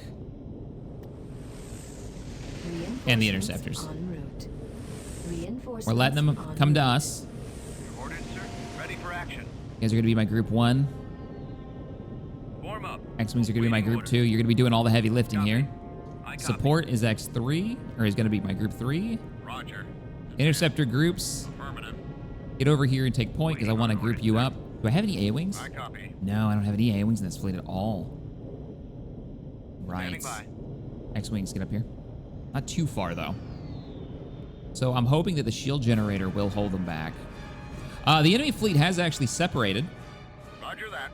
And the interceptors. En route. Reinforcements We're letting them en come to route. us. Ordered, sir. Ready for action. You guys are going to be my group 1. Form up. X-wings are going to be my group 2. You're going to be doing all the heavy lifting here. I copy. Support is X3, or is going to be my group 3. Roger. Interceptor groups, Affirmative. get over here and take point, because I want to group you up. Do I have any A-wings? I copy. No, I don't have any A-wings in this fleet at all. Right. Standing X-wings, get up here. Not too far, though. So I'm hoping that the shield generator will hold them back. The enemy fleet has actually separated. by. Roger that.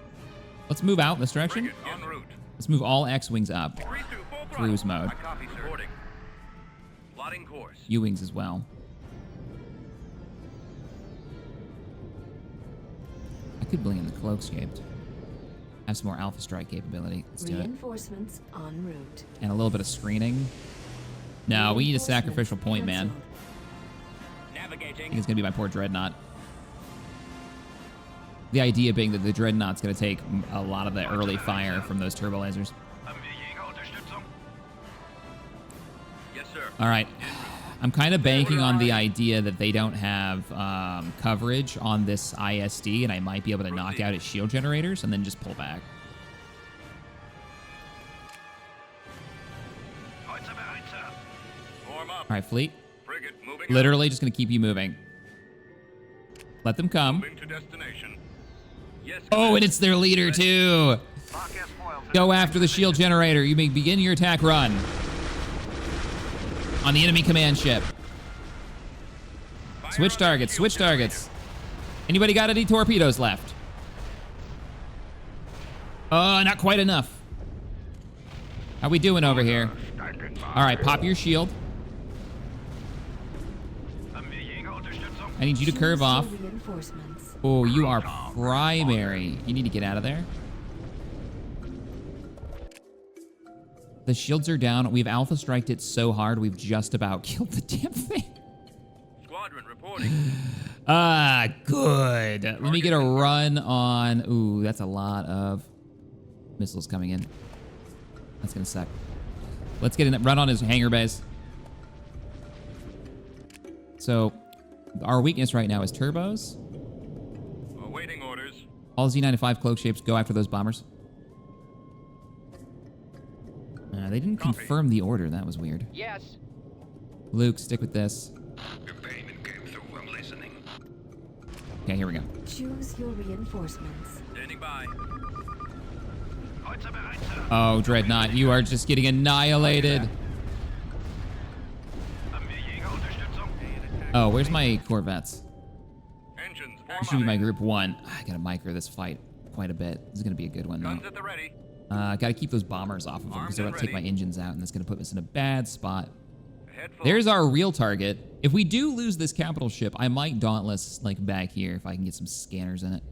Let's move out in this direction. Frigate en route. Let's move all X-wings up. 3-2, full cruise mode. I copy, sir. Reporting. Plotting course. U-wings as well. I could bring in the cloak shaped. Have some more Alpha Strike capability. Let's do it. Reinforcements en route. And a little bit of screening. No, we need a sacrificial point, man. I think it's gonna be my poor Dreadnought. The idea being that the Dreadnought's gonna take a lot of the early fire from those turbo lasers. Yes, sir. All right. I'm kind of banking on the idea that they don't have coverage on this ISD, and I might be able to knock out its shield generators and then just pull back. Form up. All right, fleet. Frigate moving. Literally just going to keep you moving. Let them come. Moving to destination. Yes. Oh, and it's their leader, too. Go after the shield generator. You may begin your attack run on the enemy command ship. Switch targets, switch targets. Anybody got any torpedoes left? Not quite enough. How we doing over here? All right, pop your shield. I need you to curve off. Oh, you are primary. You need to get out of there. The shields are down. We've Alpha Striked it so hard, we've just about killed the damn thing. Squadron reporting. Good. Let me get a run on... Ooh, that's a lot of missiles coming in. That's gonna suck. Let's get a run on his hangar base. So, our weakness right now is turbos. Awaiting orders. All Z95 cloak shapes go after those bombers. They didn't confirm the order. That was weird. Yes. Luke, stick with this. Okay, here we go. Choose your reinforcements. Standing by. Oh, Dreadnought, you are just getting annihilated. Oh, where's my Corvettes? Engines This should be my group 1. I gotta micro this fight quite a bit. This is gonna be a good one, though. Guns at the ready. Gotta keep those bombers off of them because they're about to take my engines out, and that's gonna put us in a bad spot. Head full. There's our real target. If we do lose this capital ship, I might Dauntless like back here if I can get some scanners in it.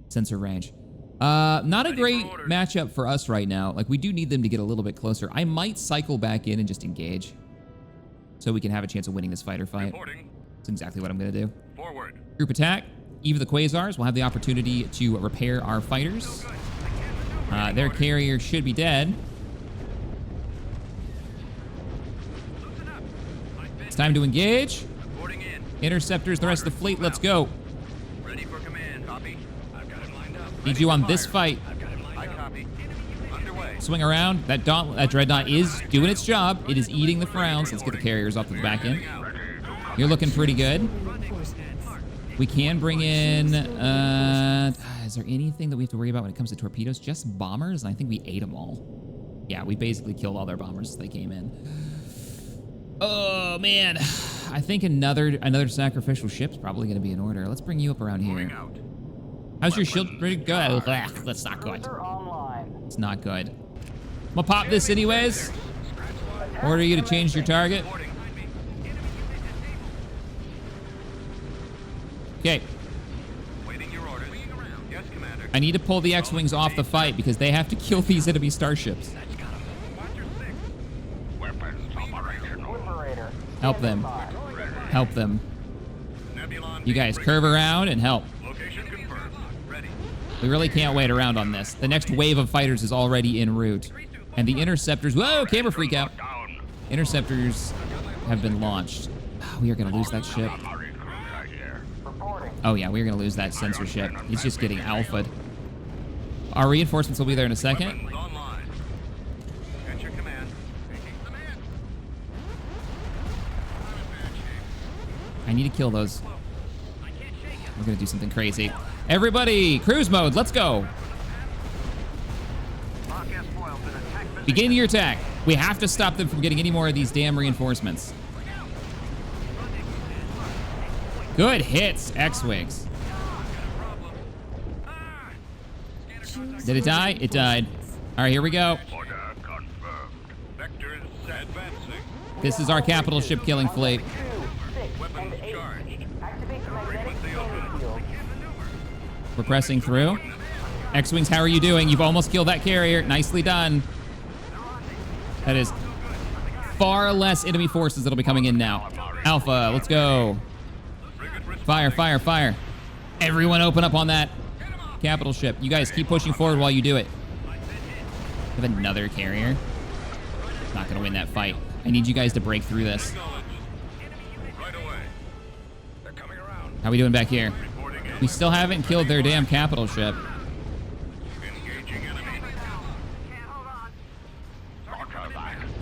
Sensor range. Not a great matchup for us right now. Like, we do need them to get a little bit closer. I might cycle back in and just engage so we can have a chance of winning this fighter fight. Reporting. That's exactly what I'm gonna do. Forward. Group attack. Eve of the Quasars will have the opportunity to repair our fighters. Their carrier should be dead. It's time to engage. Reporting in. Interceptors, the rest of the fleet, let's go. Ready for command. Copy. I've got it lined up. Need you on this fight. I've got it lined up. I copy. Underway. Swing around. That Dreadnought is doing its job. It is eating the frowns. Let's get the carriers off to the back end. You're looking pretty good. We can bring in... is there anything that we have to worry about when it comes to torpedoes? Just bombers, and I think we ate them all. Yeah, we basically killed all their bombers as they came in. Oh, man. I think another sacrificial ship's probably going to be in order. Let's bring you up around here. How's your shield? Pretty good. That's not good. It's not good. I'm gonna pop this anyways. Order you to change your target. Okay. Waiting your orders. Yes, Commander. I need to pull the X-Wings off the fight because they have to kill these enemy starships. Help them. Help them. You guys curve around and help. Location confirmed. Ready. We really can't wait around on this. The next wave of fighters is already en route. And the interceptors... Whoa, camera freak out. Interceptors have been launched. We are going to lose that ship. Oh, yeah, we are going to lose that sensor ship. He's just getting alpha'd. Our reinforcements will be there in a second. Weapons online. At your command. Taking command. I need to kill those. We're going to do something crazy. Everybody, cruise mode. Let's go. Begin your attack. We have to stop them from getting any more of these damn reinforcements. Good hits, X-Wings. Did it die? It died. All right, here we go. Order confirmed. Vectors This is our capital ship killing fleet. 2, 6, and 8. Activate the magnetic scanning field. We're pressing through. X-Wings, how are you doing? You've almost killed that carrier. Nicely done. That is far less enemy forces that'll be coming in now. Alpha, let's go. Fire, fire, fire. Everyone open up on that capital ship. You guys keep pushing forward while you do it. We have another carrier. Not gonna win that fight. I need you guys to break through this. Right away. They're coming around. How we doing back here? Reporting in. We still haven't killed their damn capital ship. Engaging enemy.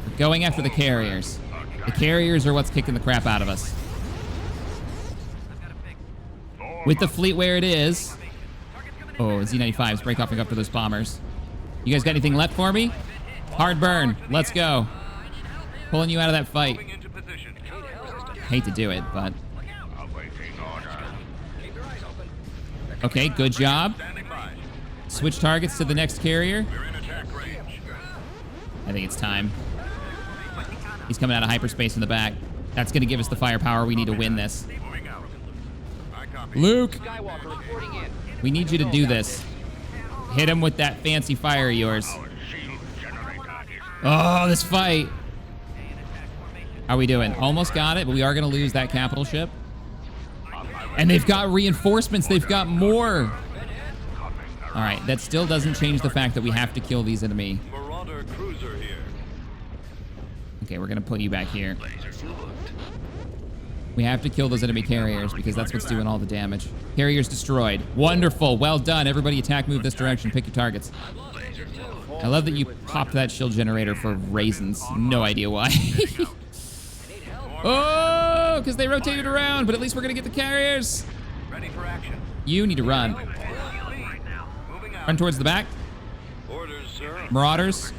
We're going after the carriers. The carriers are what's kicking the crap out of us. With the fleet where it is. Oh, Z-95s break off and go after those bombers. You guys got anything left for me? Hard burn. Let's go. Pulling you out of that fight. Moving into position. Hate to do it, but... Okay, good job. Standing by. Switch targets to the next carrier. We're in attack range. I think it's time. He's coming out of hyperspace in the back. That's going to give us the firepower we need to win this. Moving out. I copy. Luke, we need you to do this. Hit him with that fancy fire of yours. Oh, this fight. How are we doing? Almost got it, but we are going to lose that capital ship. And they've got reinforcements. They've got more. All right, that still doesn't change the fact that we have to kill these enemy. Marauder cruiser here. Okay, we're going to put you back here. We have to kill those enemy carriers because that's what's doing all the damage. Carriers destroyed. Wonderful. Well done. Everybody attack, move this direction. Pick your targets. I love that you popped that shield generator for raisins. No idea why. Oh, because they rotated around, but at least we're going to get the carriers. Ready for action. You need to run. Moving out. Run towards the back. Orders, sir. Marauders.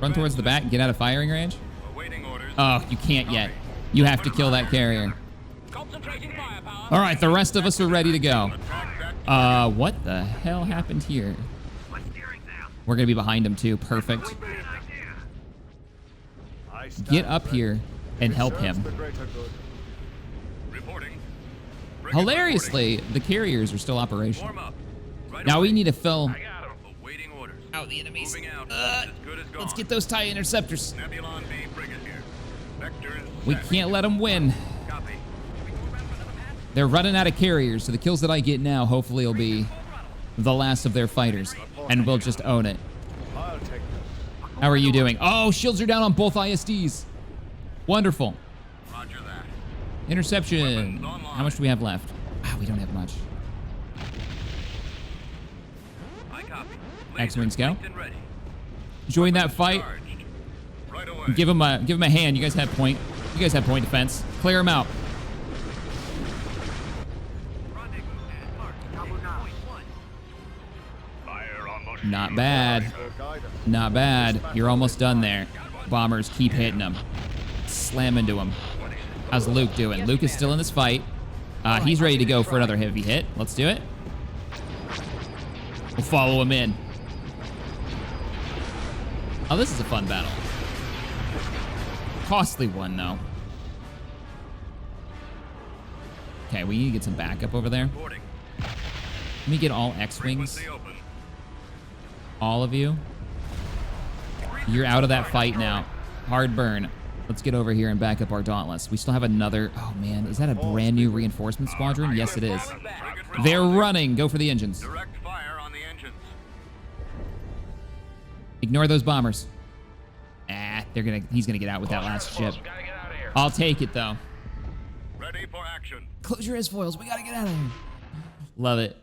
Run towards the back. Get out of firing range. Awaiting orders. Oh, you can't yet. You have to kill that carrier. Concentrating firepower. All right, the rest of us are ready to go. Attack that. What the hell happened here? We're going to be behind him too. Perfect. Get up here and help him. Reporting. Hilariously, the carriers are still operational. Warm up. Right Now we away. need to fill Awaiting orders. out the enemies. Moving out. As good as gone. Let's get those TIE interceptors. Nebulon B frigate here. Vector is We set. can't let them win. Copy. They're running out of carriers, so the kills that I get now hopefully will be the last of their fighters, and we'll just own it. How are you doing? Oh, shields are down on both ISDs. Wonderful. Roger that. Interception. How much do we have left? Wow, we don't have much. I copy. X-Wings go. Linked and ready. Join that fight. Charged. Right away. Give him a hand. You guys have point. You guys have point defense. Clear them out. Not bad. Not bad. You're almost done there. Bombers, keep hitting them. Slam into them. How's Luke doing? Luke is still in this fight. He's ready to go for another heavy hit. Let's do it. We'll follow him in. Oh, this is a fun battle. Costly one, though. Okay, we need to get some backup over there. Reporting. Let me get all X-Wings. Frequency open. All of you. You're out of that fight now. Hard burn. Let's get over here and back up our Dauntless. We still have another... Oh, man. Is that a brand new reinforcement squadron? Yes, it is. They're running. Go for the engines. Direct fire on the engines. Ignore those bombers. He's gonna get out with that last ship. We gotta get out of here. I'll take it, though. Ready for action. Close your S-foils. We gotta get out of here. Love it.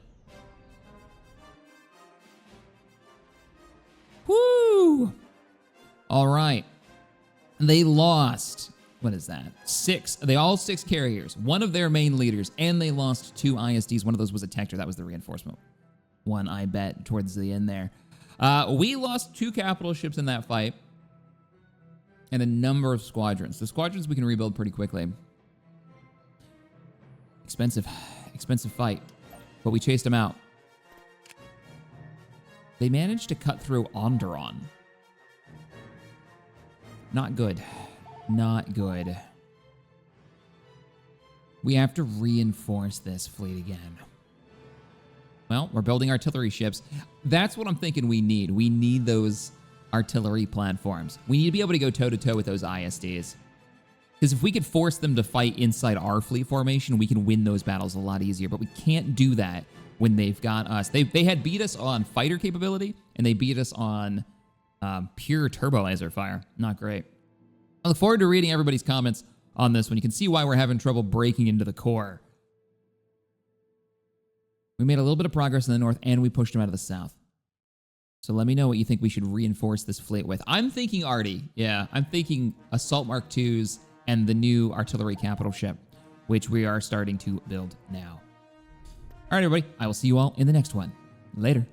Woo! All right. They lost. What is that? 6. They all 6 carriers. One of their main leaders, and they lost 2 ISDs. One of those was a Tector. That was the reinforcement one, I bet, towards the end there. We lost 2 capital ships in that fight, and a number of squadrons. The squadrons we can rebuild pretty quickly. Expensive fight, but we chased them out. They managed to cut through Onderon. Not good. Not good. We have to reinforce this fleet again. Well, we're building artillery ships. That's what I'm thinking we need. We need those artillery platforms. We need to be able to go toe-to-toe with those ISDs. Because if we could force them to fight inside our fleet formation, we can win those battles a lot easier. But we can't do that when they've got us. They had beat us on fighter capability, and they beat us on pure turbo laser fire. Not great. I look forward to reading everybody's comments on this one. You can see why we're having trouble breaking into the core. We made a little bit of progress in the north, and we pushed them out of the south. So let me know what you think we should reinforce this fleet with. I'm thinking Arty. Yeah, I'm thinking Assault Mark IIs and the new artillery capital ship, which we are starting to build now. All right, everybody. I will see you all in the next one. Later.